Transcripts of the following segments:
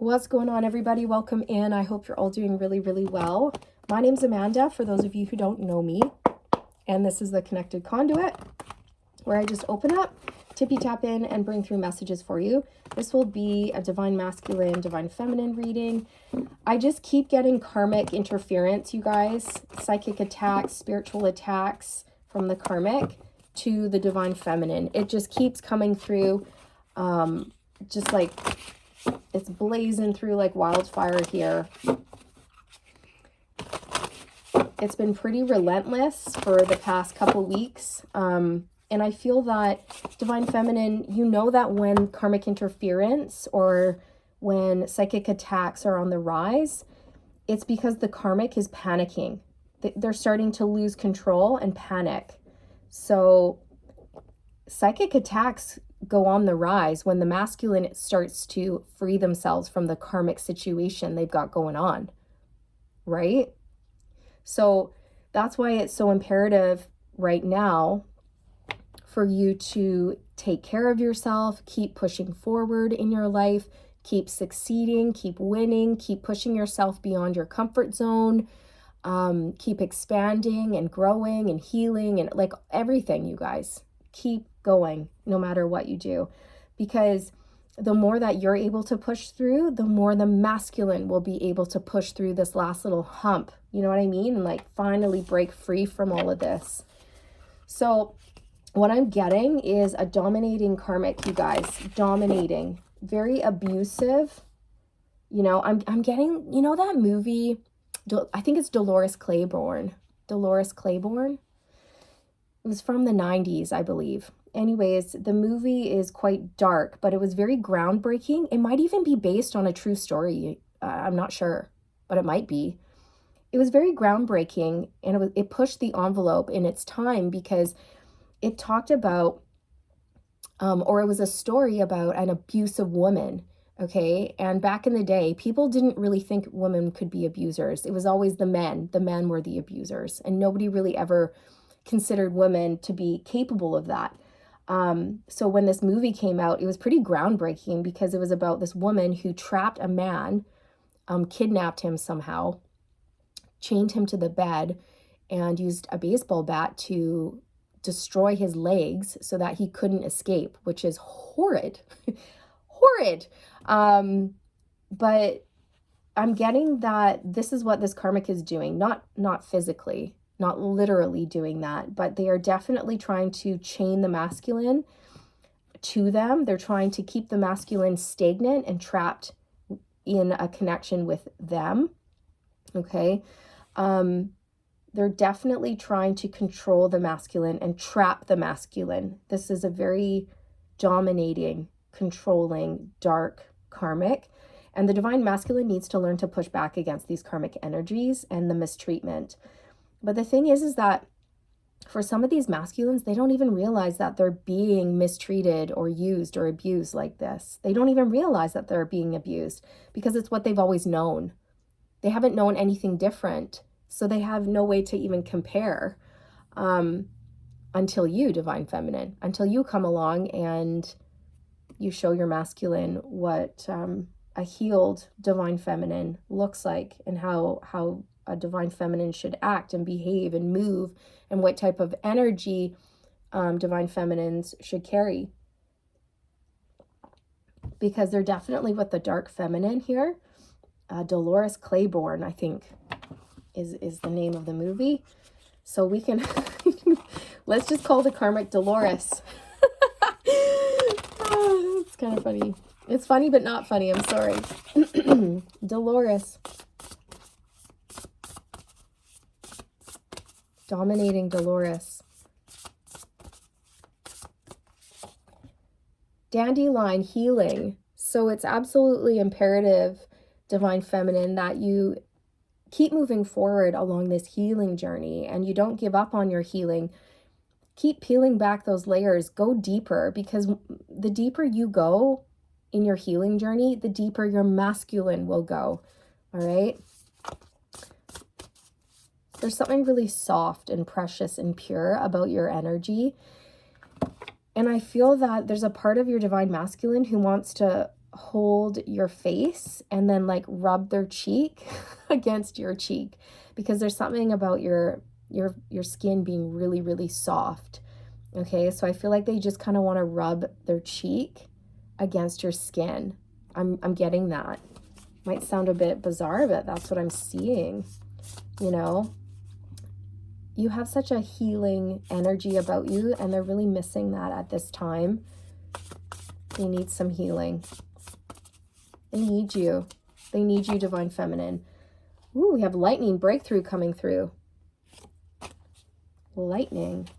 What's going on, everybody? Welcome in. I hope you're all doing really, really well. My name's Amanda, for those of you who don't know me, and this is the Connected Conduit, where I just open up, tippy tap in, and bring through messages for you. This will be a divine masculine, divine feminine reading. I just keep getting karmic interference, you guys, psychic attacks, spiritual attacks from the karmic to the divine feminine. It just keeps coming through, just like it's blazing through like wildfire here. It's been pretty relentless for the past couple weeks. And I feel that divine feminine, you know that when karmic interference or when psychic attacks are on the rise, it's because the karmic is panicking. They're starting to lose control and panic. So psychic attacks go on the rise when the masculine starts to free themselves from the karmic situation they've got going on, right? So that's why it's so imperative right now for you to take care of yourself, keep pushing forward in your life, keep succeeding, keep winning, keep pushing yourself beyond your comfort zone, keep expanding and growing and healing and like everything, you guys. Keep going no matter what you do, because the more that you're able to push through, the more the masculine will be able to push through this last little hump. You know what I mean? And like finally break free from all of this. So what I'm getting is a dominating karmic, you guys. Dominating, very abusive. You know, I'm getting, you know, that movie, I think it's Deloris Claiborne. Deloris Claiborne. It was from the 90s, I believe. Anyways, the movie is quite dark, but it was very groundbreaking. It might even be based on a true story. I'm not sure, but it might be. It was very groundbreaking, and it pushed the envelope in its time because it talked about, or it was a story about an abusive woman, okay? And back in the day, people didn't really think women could be abusers. It was always the men. The men were the abusers, and nobody really ever considered women to be capable of that. So when this movie came out, it was pretty groundbreaking because it was about this woman who trapped a man, kidnapped him somehow, chained him to the bed, and used a baseball bat to destroy his legs so that he couldn't escape, which is horrid. Horrid. But I'm getting that this is what this karmic is doing, not physically, not literally doing that, but they are definitely trying to chain the masculine to them. They're trying to keep the masculine stagnant and trapped in a connection with them. Okay. They're definitely trying to control the masculine and trap the masculine. This is a very dominating, controlling, dark karmic. And the divine masculine needs to learn to push back against these karmic energies and the mistreatment. But the thing is that for some of these masculines, they don't even realize that they're being mistreated or used or abused like this. They don't even realize that they're being abused because it's what they've always known. They haven't known anything different. So they have no way to even compare until you, divine feminine, until you come along and you show your masculine what a healed divine feminine looks like and how a divine feminine should act and behave and move and what type of energy divine feminines should carry. Because they're definitely with the dark feminine here. Deloris Claiborne, I think, is the name of the movie. So we can, let's just call the karmic Deloris. Oh, it's kind of funny. It's funny, but not funny. I'm sorry. Deloris. Dominating Deloris. Dandelion healing. So it's absolutely imperative, divine feminine, that you keep moving forward along this healing journey and you don't give up on your healing. Keep peeling back those layers. Go deeper, because the deeper you go in your healing journey, the deeper your masculine will go. All right? There's something really soft and precious and pure about your energy. And I feel that there's a part of your divine masculine who wants to hold your face and then like rub their cheek against your cheek, because there's something about your skin being really, really soft. Okay, so I feel like they just kind of want to rub their cheek against your skin. I'm getting that. Might sound a bit bizarre, but that's what I'm seeing. You know, you have such a healing energy about you, and they're really missing that at this time. They need some healing. They need you. They need you, Divine Feminine. Ooh, we have lightning breakthrough coming through. Lightning.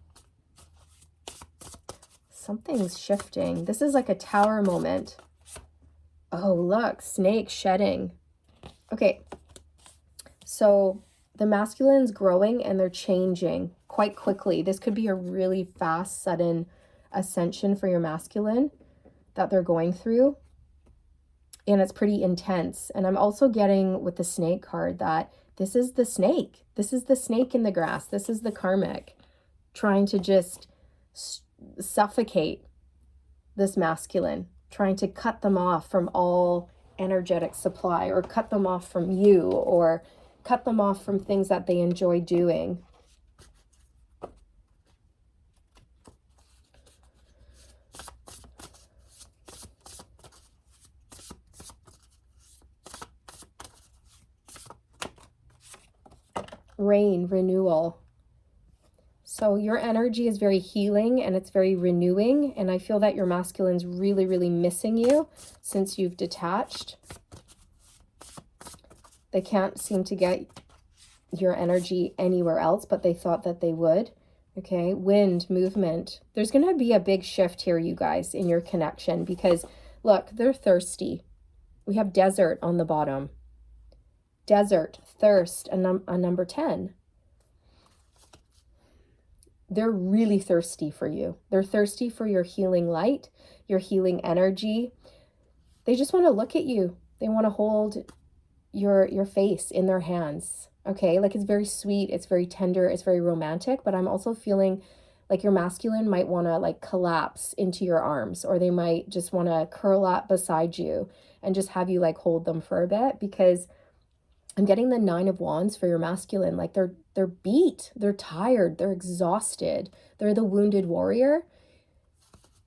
Something's shifting. This is like a tower moment. Oh, look, snake shedding. Okay, so the masculine's growing and they're changing quite quickly. This could be a really fast, sudden ascension for your masculine that they're going through. And it's pretty intense. And I'm also getting with the snake card that this is the snake. This is the snake in the grass. This is the karmic trying to just suffocate this masculine, trying to cut them off from all energetic supply, or cut them off from you, or cut them off from things that they enjoy doing. Rain, renewal. So your energy is very healing and it's very renewing. And I feel that your masculine's really, really missing you since you've detached. They can't seem to get your energy anywhere else, but they thought that they would. Okay, wind, movement. There's going to be a big shift here, you guys, in your connection, because look, they're thirsty. We have desert on the bottom. Desert, thirst, a number 10. They're really thirsty for you. They're thirsty for your healing light, your healing energy. They just want to look at you. They want to hold your face in their hands. Okay, like it's very sweet, it's very tender, it's very romantic, but I'm also feeling like your masculine might want to like collapse into your arms, or they might just want to curl up beside you and just have you like hold them for a bit, because I'm getting the 9 of Wands for your masculine. Like they're beat, they're tired, they're exhausted. They're the wounded warrior,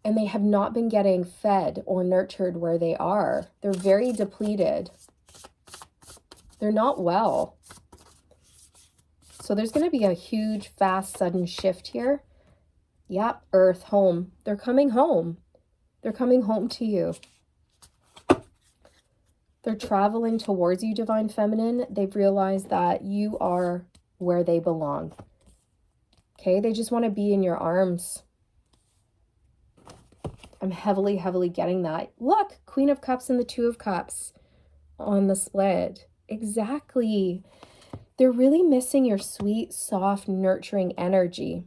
and they have not been getting fed or nurtured where they are. They're very depleted. They're not well. So there's going to be a huge, fast, sudden shift here. Yep, Earth, home. They're coming home. They're coming home to you. They're traveling towards you, Divine Feminine. They've realized that you are where they belong. Okay, they just want to be in your arms. I'm heavily, heavily getting that. Look, Queen of Cups and the 2 of Cups on the split. Exactly. They're really missing your sweet, soft, nurturing energy.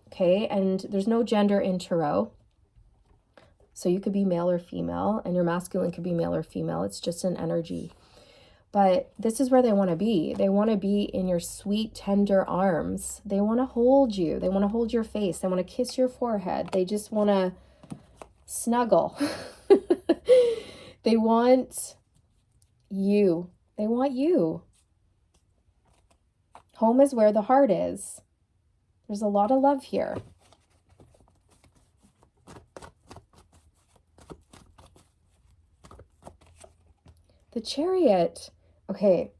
Okay, and there's no gender in tarot. So you could be male or female, and your masculine could be male or female. It's just an energy. But this is where they want to be. They want to be in your sweet, tender arms. They want to hold you. They want to hold your face. They want to kiss your forehead. They just want to snuggle. They want you. They want you. Home is where the heart is. There's a lot of love here. The Chariot. Okay.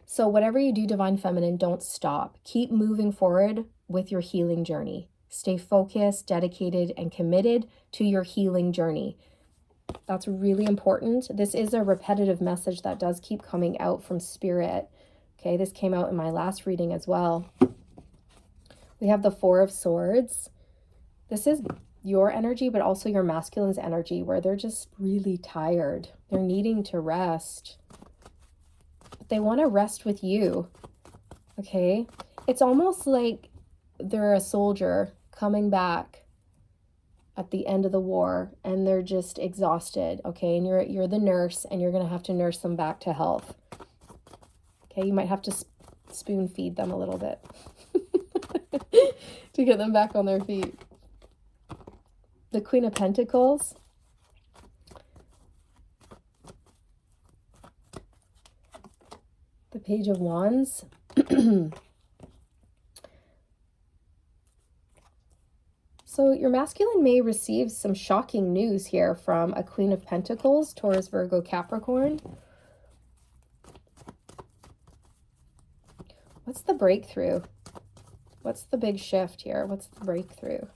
So whatever you do, Divine Feminine, don't stop. Keep moving forward with your healing journey. Stay focused, dedicated, and committed to your healing journey. That's really important. This is a repetitive message that does keep coming out from Spirit. Okay, this came out in my last reading as well. We have the 4 of Swords. This is your energy, but also your masculine's energy, where they're just really tired. They're needing to rest. But they want to rest with you. Okay? It's almost like they're a soldier coming back at the end of the war, and they're just exhausted. Okay? And you're the nurse, and you're going to have to nurse them back to health. Okay? You might have to spoon feed them a little bit to get them back on their feet. The Queen of Pentacles. The Page of Wands. So your masculine may receive some shocking news here from a Queen of Pentacles, Taurus, Virgo, Capricorn. What's the breakthrough? What's the big shift here? What's the breakthrough?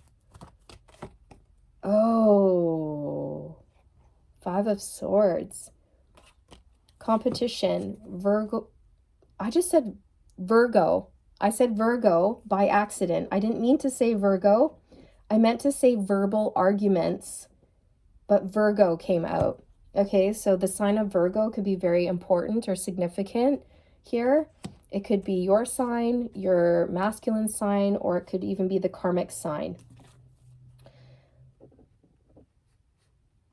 Oh, Five of Swords. Competition, Virgo. I just said Virgo. I said Virgo by accident. I didn't mean to say Virgo. I meant to say verbal arguments, but Virgo came out. Okay, so the sign of Virgo could be very important or significant here. It could be your sign, your masculine sign, or it could even be the karmic sign.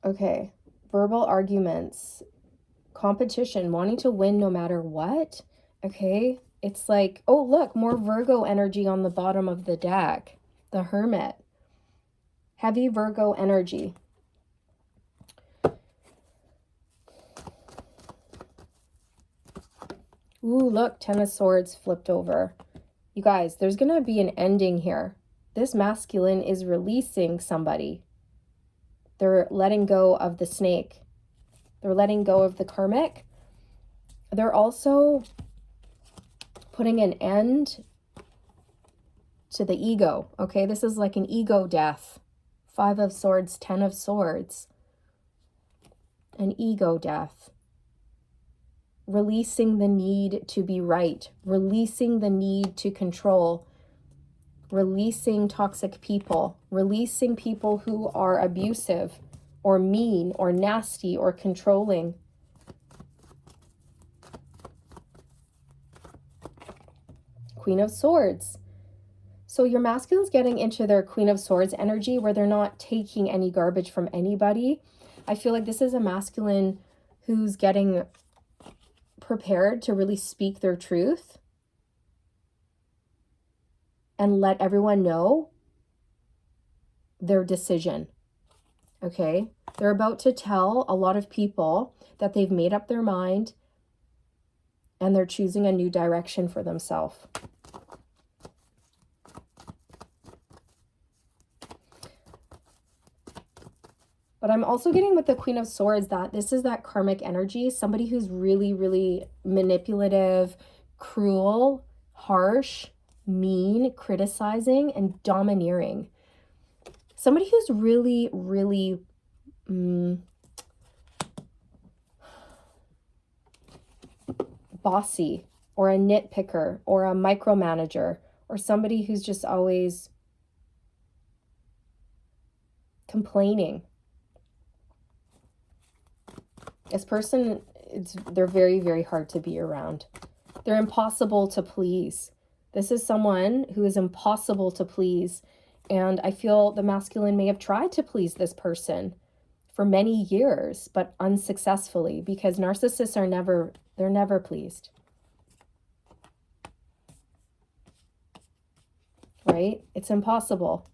Okay, verbal arguments, competition, wanting to win no matter what. Okay, it's like, oh, look, more Virgo energy on the bottom of the deck. The Hermit. Heavy Virgo energy. Ooh, look, Ten of Swords flipped over. You guys, there's going to be an ending here. This masculine is releasing somebody. They're letting go of the snake. They're letting go of the karmic. They're also putting an end to the ego. Okay, this is like an ego death. Five of Swords, Ten of Swords. An ego death. Releasing the need to be right. Releasing the need to control. Releasing toxic people. Releasing people who are abusive or mean or nasty or controlling. Queen of Swords. So your masculine's getting into their Queen of Swords energy where they're not taking any garbage from anybody. I feel like this is a masculine who's getting prepared to really speak their truth and let everyone know their decision. Okay? They're about to tell a lot of people that they've made up their mind and they're choosing a new direction for themselves. But I'm also getting with the Queen of Swords that this is that karmic energy, somebody who's really, really manipulative, cruel, harsh, mean, criticizing, and domineering. Somebody who's really, really bossy, or a nitpicker, or a micromanager, or somebody who's just always complaining. This person, they're very, very hard to be around. They're impossible to please. This is someone who is impossible to please. And I feel the masculine may have tried to please this person for many years, but unsuccessfully, because narcissists are they're never pleased. Right? It's impossible.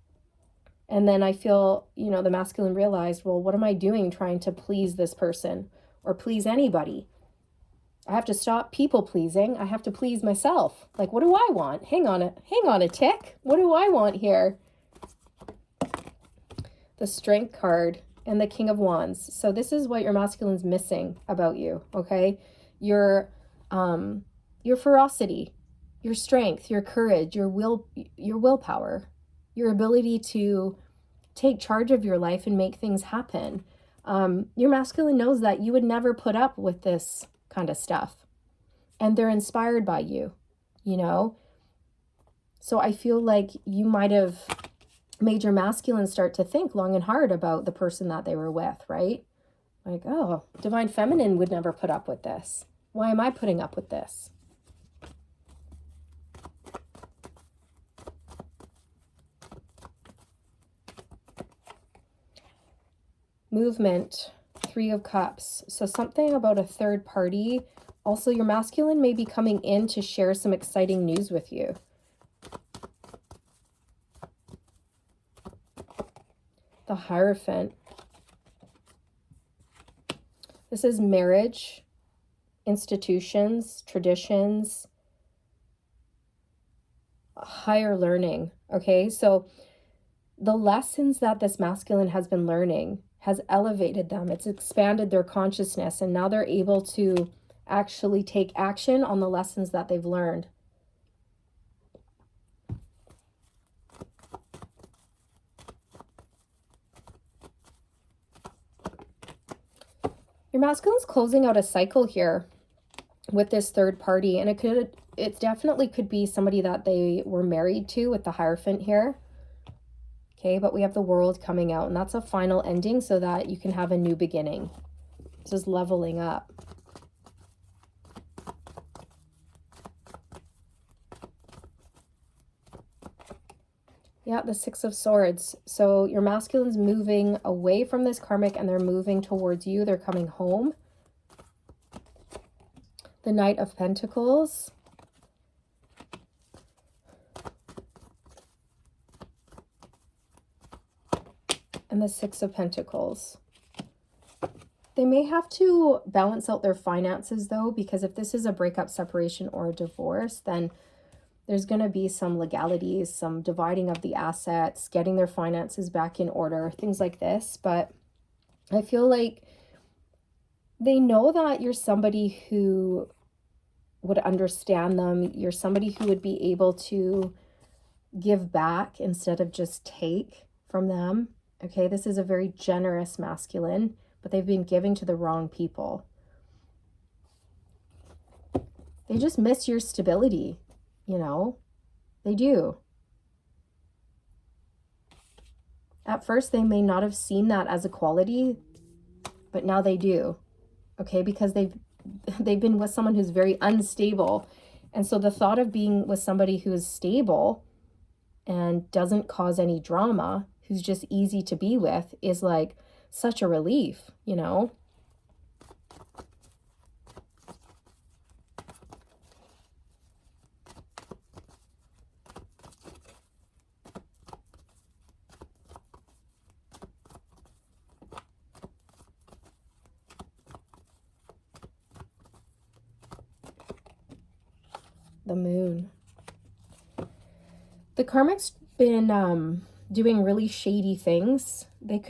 And then I feel, the masculine realized, well, what am I doing trying to please this person or please anybody? I have to stop people pleasing. I have to please myself. Like, what do I want? Hang on a tick. What do I want here? The Strength card and the King of Wands. So this is what your masculine's missing about you, okay? Your ferocity, your strength, your courage, your willpower, your ability to take charge of your life and make things happen. Your masculine knows that you would never put up with this kind of stuff. And they're inspired by you, So I feel like you might have made your masculine start to think long and hard about the person that they were with, right? Like, oh, divine feminine would never put up with this. Why am I putting up with this? Movement, Three of Cups. So something about a third party. Also, your masculine may be coming in to share some exciting news with you. The Hierophant. This is marriage, institutions, traditions, higher learning. Okay, so the lessons that this masculine has been learning has elevated them. It's expanded their consciousness, and now they're able to actually take action on the lessons that they've learned. Your masculine's closing out a cycle here with this third party, and it definitely could be somebody that they were married to with the Hierophant here. Okay, but we have the World coming out, and that's a final ending so that you can have a new beginning. This is leveling up. Yeah, the Six of Swords. So your masculine's moving away from this karmic and they're moving towards you. They're coming home. The Knight of Pentacles. And the Six of Pentacles. They may have to balance out their finances though, because if this is a breakup, separation, or a divorce, then there's going to be some legalities, some dividing of the assets, getting their finances back in order, things like this. But I feel like they know that you're somebody who would understand them. You're somebody who would be able to give back instead of just take from them. Okay, this is a very generous masculine, but they've been giving to the wrong people. They just miss your stability. You know, they do. At first, they may not have seen that as a quality, but now they do. Okay, because they've been with someone who's very unstable. And so the thought of being with somebody who is stable and doesn't cause any drama, who's just easy to be with, is like such a relief, you know? The Moon. The karmic's been doing really shady things. They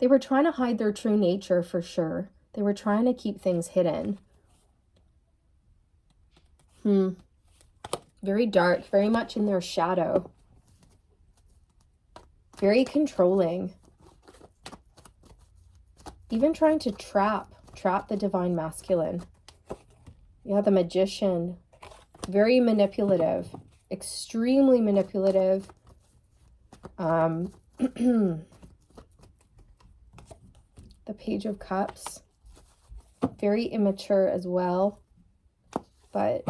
were trying to hide their true nature for sure. They were trying to keep things hidden. Very dark, very much in their shadow. Very controlling. Even trying to trap the divine masculine. Yeah, the Magician. Very manipulative. Extremely manipulative. The Page of Cups. Very immature as well. But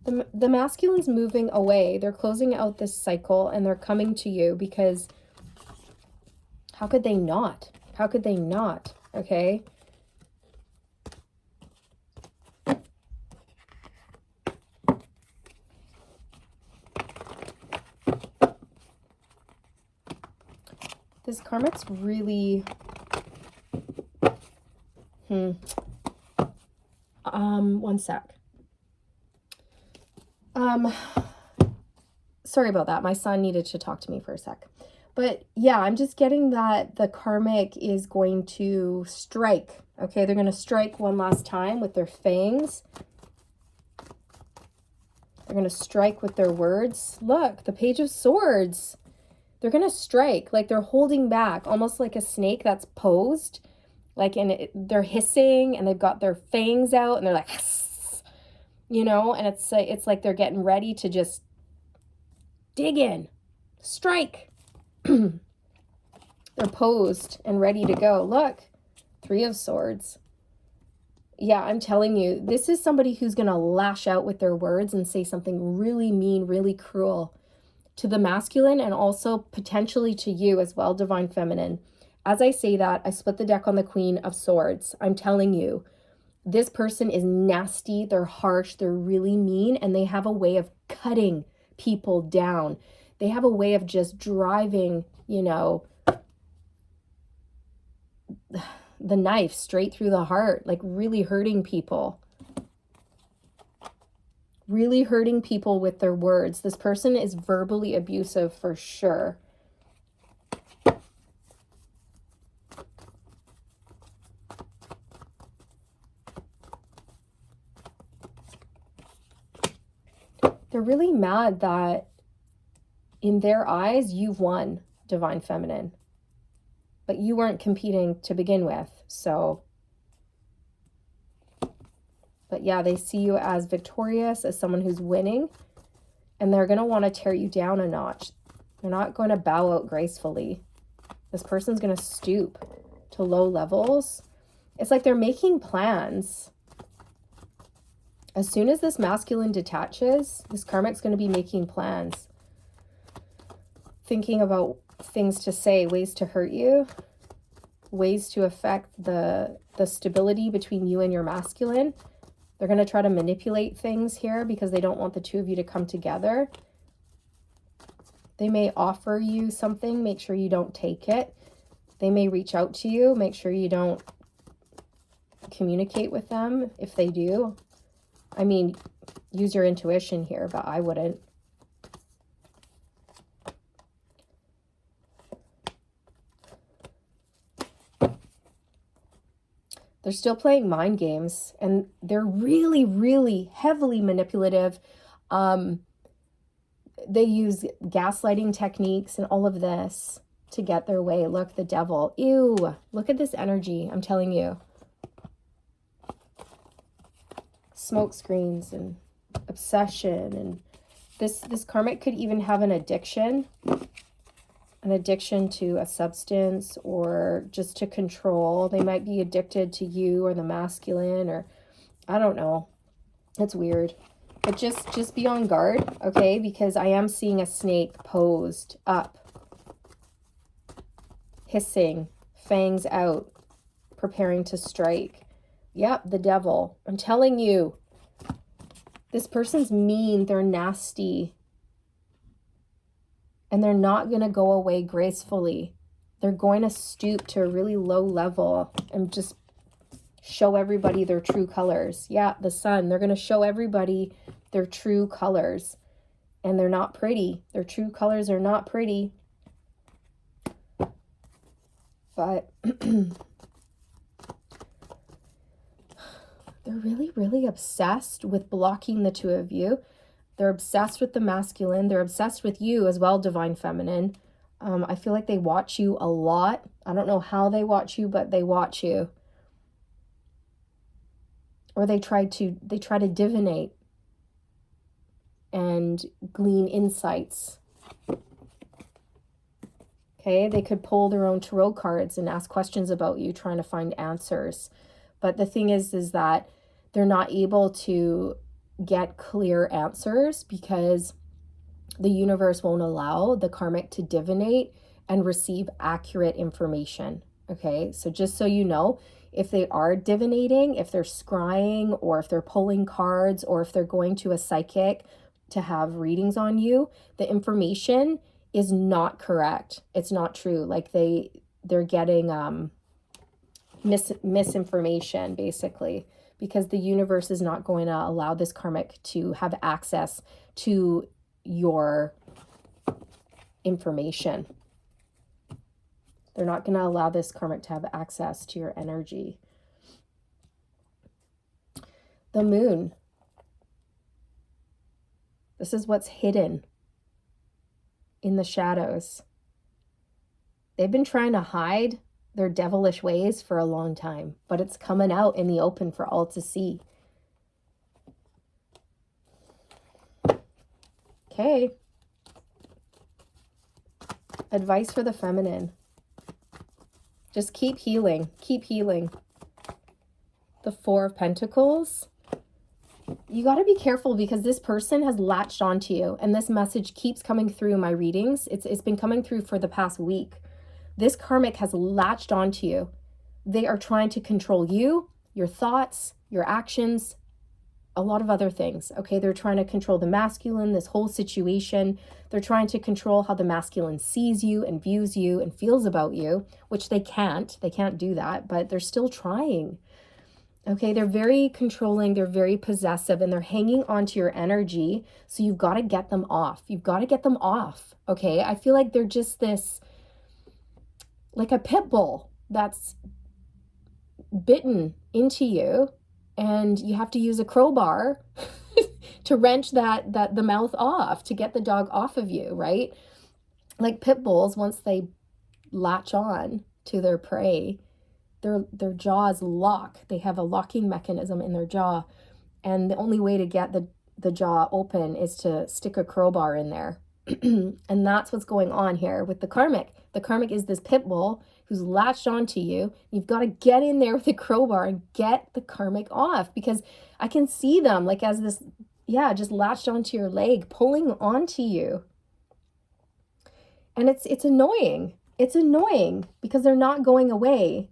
the masculine's moving away. They're closing out this cycle and they're coming to you because how could they not? How could they not? Okay. This karmic's really one sec. Sorry about that. My son needed to talk to me for a sec. But yeah, I'm just getting that the karmic is going to strike. Okay, they're going to strike one last time with their fangs. They're going to strike with their words. Look, the Page of Swords. They're going to strike like they're holding back, almost like a snake that's posed. Like, they're hissing and they've got their fangs out and they're like, you know, and it's like they're getting ready to just dig in, strike. They're posed and ready to go. Look, Three of Swords. Yeah, I'm telling you, this is somebody who's going to lash out with their words and say something really mean, really cruel to the masculine and also potentially to you as well, Divine Feminine. As I say that, I split the deck on the Queen of Swords. I'm telling you, this person is nasty, they're harsh, they're really mean, and they have a way of cutting people down. They have a way of just driving, you know, the knife straight through the heart, like really hurting people. Really hurting people with their words. This person is verbally abusive for sure. They're really mad that in their eyes, you've won, Divine Feminine. But you weren't competing to begin with, so. But yeah, they see you as victorious, as someone who's winning, and they're going to want to tear you down a notch. They're not going to bow out gracefully. This person's going to stoop to low levels. It's like they're making plans. As soon as this masculine detaches, this karmic's going to be making plans. Thinking about things to say, ways to hurt you, ways to affect the stability between you and your masculine. They're going to try to manipulate things here because they don't want the two of you to come together. They may offer you something. Make sure you don't take it. They may reach out to you. Make sure you don't communicate with them if they do. I mean, use your intuition here, but I wouldn't. They're still playing mind games, and they're really, really heavily manipulative. They use gaslighting techniques and all of this to get their way. Look, the devil. Ew. Look at this energy. I'm telling you. Smoke screens and obsession. And this karmic could even have an addiction. An addiction to a substance or just to control. They might be addicted to you or the masculine, or I don't know. It's weird. But just be on guard, okay? Because I am seeing a snake posed up. Hissing, fangs out, preparing to strike. Yep, the devil. I'm telling you. This person's mean. They're nasty. And they're not going to go away gracefully. They're going to stoop to a really low level and just show everybody their true colors. Yeah, the sun. They're going to show everybody their true colors. And they're not pretty. Their true colors are not pretty. But they're really, really obsessed with blocking the two of you. They're obsessed with the masculine. They're obsessed with you as well, Divine Feminine. I feel like they watch you a lot. I don't know how they watch you, but they watch you. Or they try to divinate and glean insights. Okay, they could pull their own tarot cards and ask questions about you, trying to find answers. But the thing is that they're not able to get clear answers because the universe won't allow the karmic to divinate and receive accurate information. Okay, so just so you know, if they are divinating, if they're scrying, or if they're pulling cards, or if they're going to a psychic to have readings on you, the information is not correct. It's not true. Like they're getting misinformation, basically, because the universe is not going to allow this karmic to have access to your information. They're not going to allow this karmic to have access to your energy. The moon. This is what's hidden in the shadows. They've been trying to hide their devilish ways for a long time, but it's coming out in the open for all to see. Okay. Advice for the feminine. Just keep healing. Keep healing. The Four of Pentacles. You got to be careful because this person has latched onto you, and this message keeps coming through my readings. It's been coming through for the past week. This karmic has latched onto you. They are trying to control you, your thoughts, your actions, a lot of other things. Okay, they're trying to control the masculine, this whole situation. They're trying to control how the masculine sees you and views you and feels about you, which they can't. They can't do that, but they're still trying. Okay, they're very controlling, they're very possessive, and they're hanging on to your energy. So you've got to get them off. You've got to get them off. Okay, I feel like they're just this, like a pit bull that's bitten into you, and you have to use a crowbar to wrench the mouth off, to get the dog off of you, right? Like pit bulls, once they latch on to their prey, their jaws lock. They have a locking mechanism in their jaw, and the only way to get the jaw open is to stick a crowbar in there. And that's what's going on here with the karmic. The karmic is this pit bull who's latched onto you. You've got to get in there with a crowbar and get the karmic off, because I can see them like as this, just latched onto your leg, pulling onto you. And it's annoying. It's annoying because they're not going away.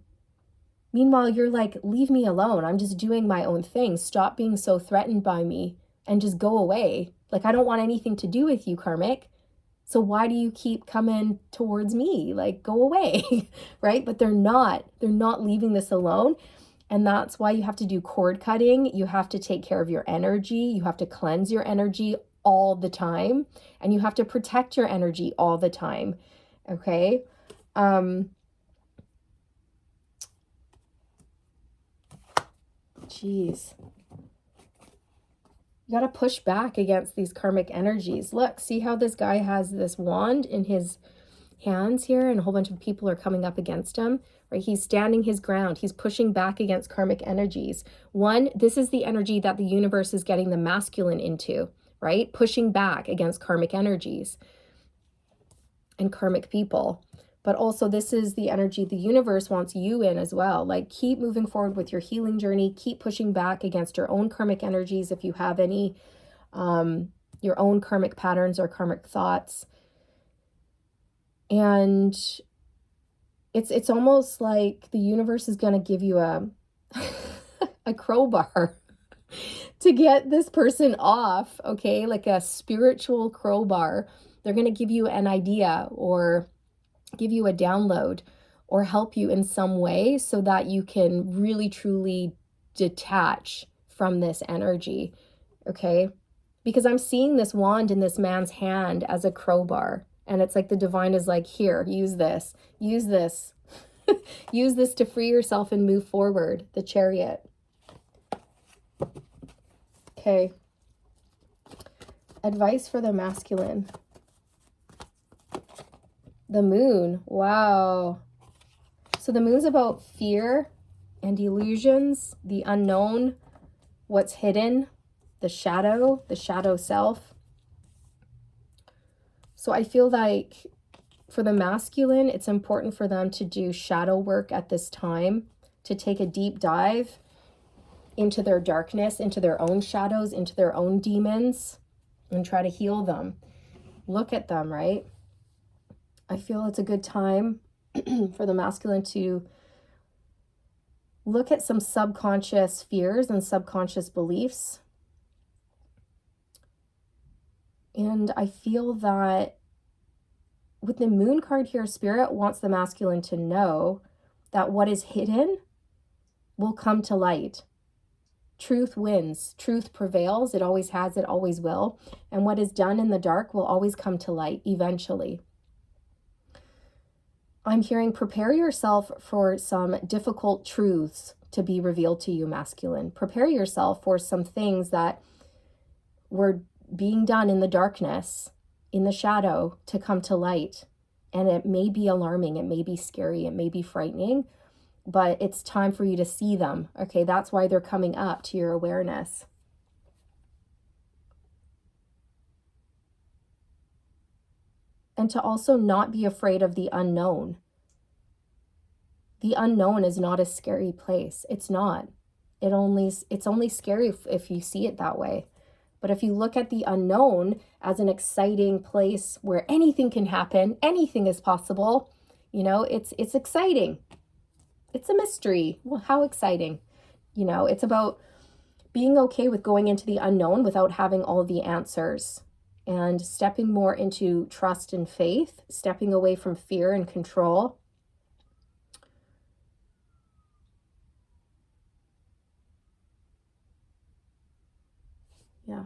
Meanwhile, you're like, leave me alone. I'm just doing my own thing. Stop being so threatened by me and just go away. Like, I don't want anything to do with you, karmic. So why do you keep coming towards me? Like, go away, right? But they're not leaving this alone. And that's why you have to do cord cutting. You have to take care of your energy. You have to cleanse your energy all the time. And you have to protect your energy all the time. Okay? Jeez. You got to push back against these karmic energies. Look, see how this guy has this wand in his hands here, and a whole bunch of people are coming up against him, right? He's standing his ground. He's pushing back against karmic energies. One, this is the energy that the universe is getting the masculine into, right? Pushing back against karmic energies and karmic people. But also, this is the energy the universe wants you in as well. Like, keep moving forward with your healing journey. Keep pushing back against your own karmic energies if you have any, your own karmic patterns or karmic thoughts. And it's almost like the universe is going to give you a crowbar to get this person off, okay? Like a spiritual crowbar. They're going to give you an idea or give you a download or help you in some way so that you can really truly detach from this energy, okay? Because I'm seeing this wand in this man's hand as a crowbar, and it's like the divine is like, here, use this use this to free yourself and move forward. The Chariot. Okay, advice for the masculine. The Moon. Wow. So the Moon's about fear and illusions, the unknown, what's hidden, the shadow self. So I feel like for the masculine, it's important for them to do shadow work at this time, to take a deep dive into their darkness, into their own shadows, into their own demons, and try to heal them. Look at them, right? I feel it's a good time for the masculine to look at some subconscious fears and subconscious beliefs. And I feel that with the Moon card here, Spirit wants the masculine to know that what is hidden will come to light. Truth wins. Truth prevails. It always has. It always will. And what is done in the dark will always come to light eventually. I'm hearing prepare yourself for some difficult truths to be revealed to you, masculine. Prepare yourself for some things that were being done in the darkness, in the shadow, to come to light. And it may be alarming, it may be scary, it may be frightening, but it's time for you to see them. Okay, that's why they're coming up to your awareness. And to also not be afraid of the unknown. The unknown is not a scary place. It's not. It's only scary if you see it that way. But if you look at the unknown as an exciting place where anything can happen, anything is possible, you know, it's exciting. It's a mystery. Well, how exciting. You know, it's about being okay with going into the unknown without having all of the answers, and stepping more into trust and faith, stepping away from fear and control. Yeah.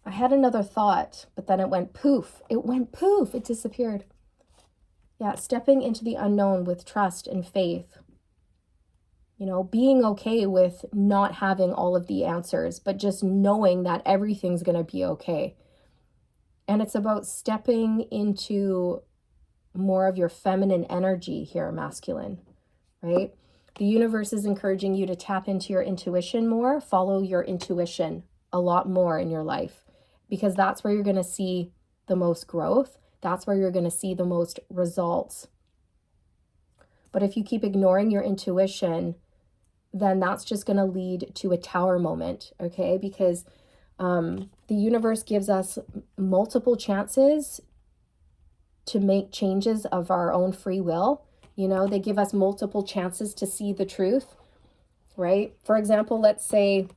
I had another thought, but then it went poof. It went poof. It disappeared. Yeah, stepping into the unknown with trust and faith. You know, being okay with not having all of the answers, but just knowing that everything's going to be okay. And it's about stepping into more of your feminine energy here, masculine, right? The universe is encouraging you to tap into your intuition more, follow your intuition a lot more in your life, because that's where you're going to see the most growth. That's where you're going to see the most results. But if you keep ignoring your intuition, then that's just going to lead to a tower moment, okay? Because the universe gives us multiple chances to make changes of our own free will. You know, they give us multiple chances to see the truth, right? For example, let's say,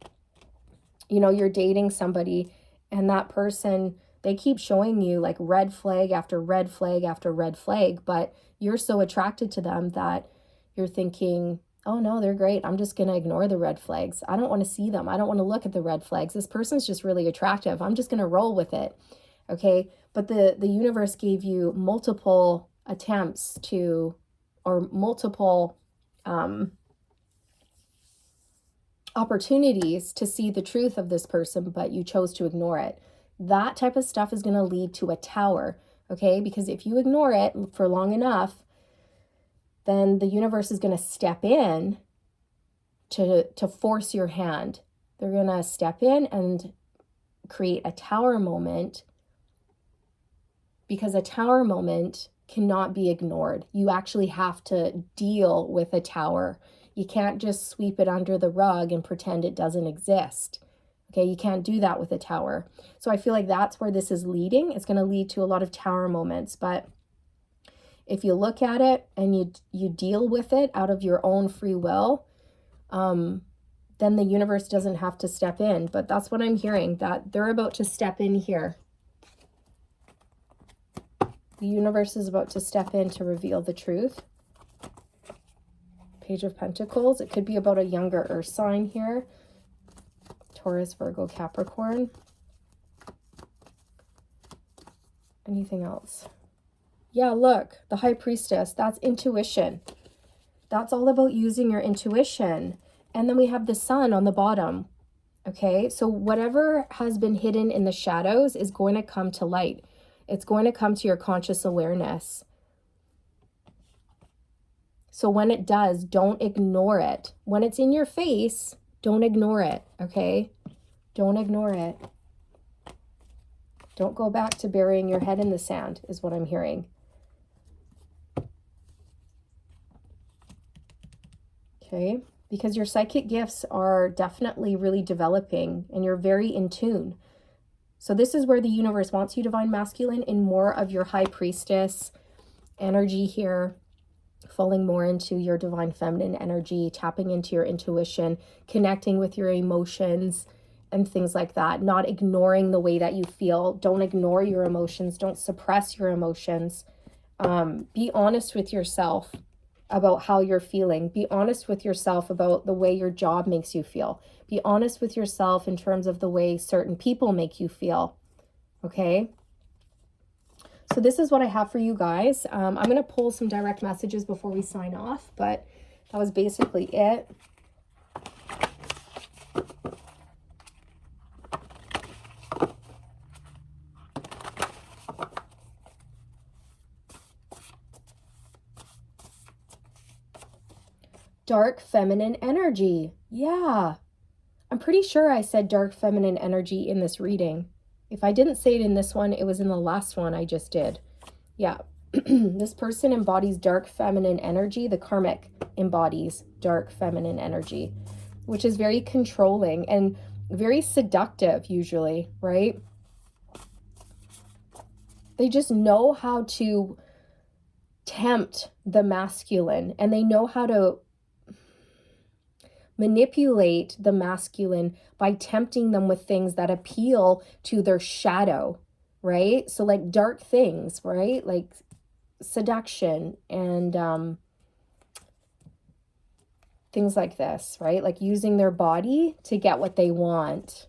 you know, you're dating somebody and that person, they keep showing you like red flag after red flag after red flag, but you're so attracted to them that you're thinking, oh no, they're great. I'm just going to ignore the red flags. I don't want to see them. I don't want to look at the red flags. This person's just really attractive. I'm just going to roll with it. Okay. But the universe gave you multiple attempts to, or multiple opportunities to see the truth of this person, but you chose to ignore it. That type of stuff is going to lead to a tower. Okay. Because if you ignore it for long enough, then the universe is going to step in to force your hand. They're going to step in and create a tower moment, because a tower moment cannot be ignored. You actually have to deal with a tower. You can't just sweep it under the rug and pretend it doesn't exist. Okay, you can't do that with a tower. So I feel like that's where this is leading. It's going to lead to a lot of tower moments, but if you look at it and you deal with it out of your own free will, then the universe doesn't have to step in. But that's what I'm hearing, that they're about to step in here. The universe is about to step in to reveal the truth. Page of Pentacles. It could be about a younger earth sign here. Taurus, Virgo, Capricorn. Anything else? Yeah, look, the High Priestess, that's intuition. That's all about using your intuition. And then we have the Sun on the bottom. Okay, so whatever has been hidden in the shadows is going to come to light. It's going to come to your conscious awareness. So when it does, don't ignore it. When it's in your face, don't ignore it, okay? Don't ignore it. Don't go back to burying your head in the sand, is what I'm hearing. Okay, because your psychic gifts are definitely really developing and you're very in tune. So this is where the universe wants you, Divine Masculine, in more of your High Priestess energy here, falling more into your Divine Feminine energy, tapping into your intuition, connecting with your emotions and things like that, not ignoring the way that you feel. Don't ignore your emotions. Don't suppress your emotions. Be honest with yourself about how you're feeling. Be honest with yourself about the way your job makes you feel. Be honest with yourself in terms of the way certain people make you feel. Okay? So this is what I have for you guys. I'm going to pull some direct messages before we sign off, but that was basically it. Dark feminine energy. Yeah. I'm pretty sure I said dark feminine energy in this reading. If I didn't say it in this one, it was in the last one I just did. Yeah. This person embodies dark feminine energy. The Karmic embodies dark feminine energy, which is very controlling and very seductive usually, right? They just know how to tempt the masculine, and they know how to manipulate the masculine by tempting them with things that appeal to their shadow, right? So like dark things, right? Like seduction and things like this, right? Like using their body to get what they want.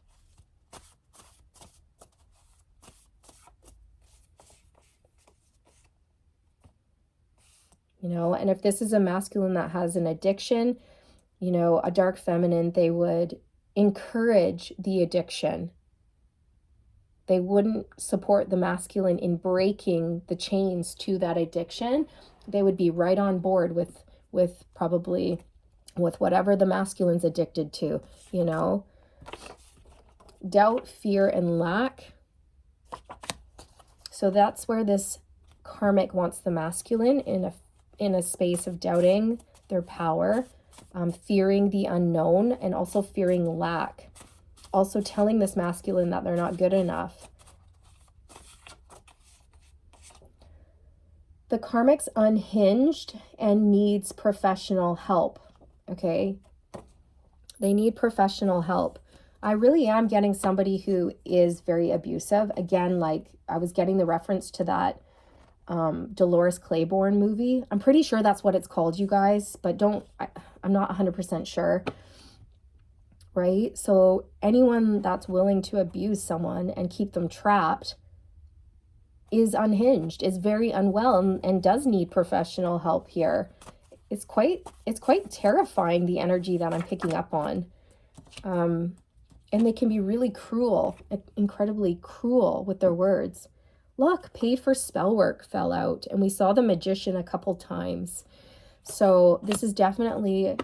You know, and if this is a masculine that has an addiction, you know, a dark feminine, they would encourage the addiction. They wouldn't support the masculine in breaking the chains to that addiction. They would be right on board with probably with whatever the masculine's addicted to, you know. Doubt, fear, and lack. So that's where this karmic wants the masculine in a space of doubting their power, fearing the unknown, and also fearing lack. Also telling this masculine that they're not good enough. The karmic's unhinged and needs professional help, okay? They need professional help. I really am getting somebody who is very abusive. Again, like I was getting the reference to that Deloris Claiborne movie. I'm pretty sure that's what it's called, you guys, but I'm not 100% sure, right? So anyone that's willing to abuse someone and keep them trapped is unhinged, is very unwell, and does need professional help here. It's quite terrifying, the energy that I'm picking up on. And they can be really cruel, incredibly cruel with their words. Look, paid for spell work fell out, and we saw the magician a couple times. So this is definitely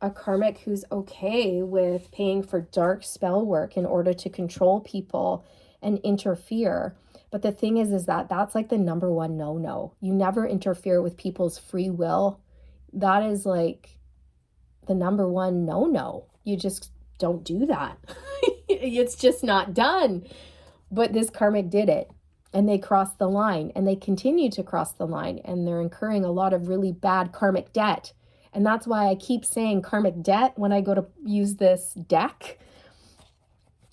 a karmic who's okay with paying for dark spell work in order to control people and interfere. But the thing is that that's like the number one no-no. You never interfere with people's free will. That is like the number one no-no. You just don't do that. It's just not done. But this karmic did it. And they crossed the line, and they continue to cross the line, and they're incurring a lot of really bad karmic debt. And that's why I keep saying karmic debt when I go to use this deck,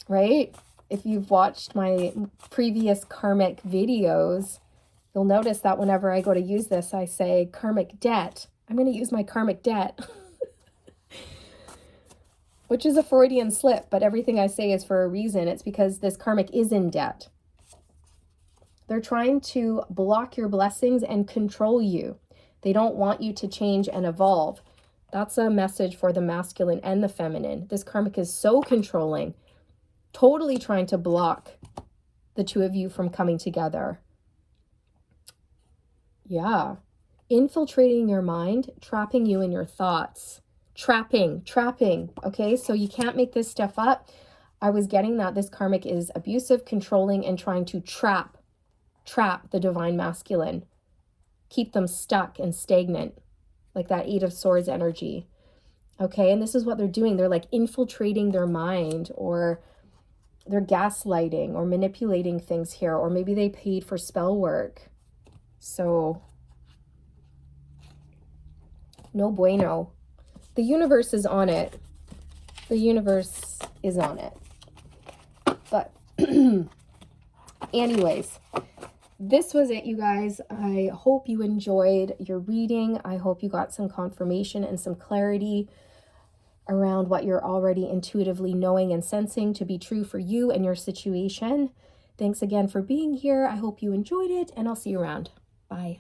right? If you've watched my previous karmic videos, you'll notice that whenever I go to use this, I say karmic debt. I'm going to use my karmic debt, which is a Freudian slip, but everything I say is for a reason. It's because this karmic is in debt. They're trying to block your blessings and control you. They don't want you to change and evolve. That's a message for the masculine and the feminine. This karmic is so controlling, totally trying to block the two of you from coming together. Yeah. Infiltrating your mind, trapping you in your thoughts. Trapping. Okay, so you can't make this stuff up. I was getting that this karmic is abusive, controlling, and trying to trap the divine masculine, keep them stuck and stagnant, like that Eight of Swords energy. Okay, and this is what they're doing. They're like infiltrating their mind, or they're gaslighting or manipulating things here, or maybe they paid for spell work. So no bueno. The universe is on it. The universe is on it. But anyways, this was it, you guys. I hope you enjoyed your reading. I hope you got some confirmation and some clarity around what you're already intuitively knowing and sensing to be true for you and your situation. Thanks again for being here. I hope you enjoyed it, and I'll see you around. Bye.